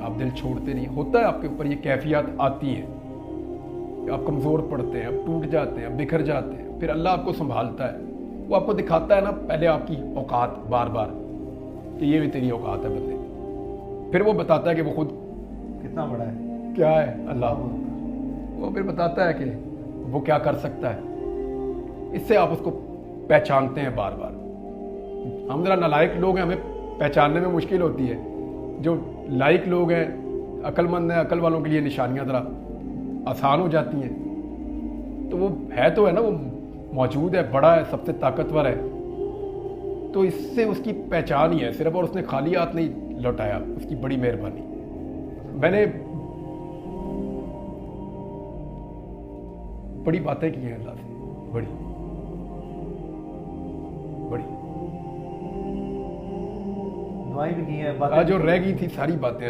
आप दिल छोड़ते नहीं। होता है आपके ऊपर ये कैफियत आती है, आप कमज़ोर पड़ते हैं, आप टूट जाते हैं, बिखर जाते हैं, फिर अल्लाह आपको संभालता है। वो आपको दिखाता है ना पहले आपकी औकात बार बार कि ये भी तेरी औकात है बंदे। फिर वो बताता है कि वो खुद कितना बड़ा है, क्या है अल्लाह। वो फिर बताता है कि वो क्या कर सकता है। इससे आप उसको पहचानते हैं बार बार। हम जरा नालायक लोग हैं, हमें पहचानने में मुश्किल होती है। जो लायक लोग हैं, अक्लमंद हैं, अकल वालों के लिए निशानियां जरा आसान हो जाती हैं। तो वो है तो है ना, वो मौजूद है, बड़ा है, सबसे ताकतवर है, तो इससे उसकी पहचान ही है सिर्फ। और उसने खाली हाथ नहीं लौटाया, उसकी बड़ी मेहरबानी। मैंने बड़ी बातें की हैं अल्लाह से, बड़ी बड़ी। दुआएं भी की है, आज जो रह गई थी सारी बातें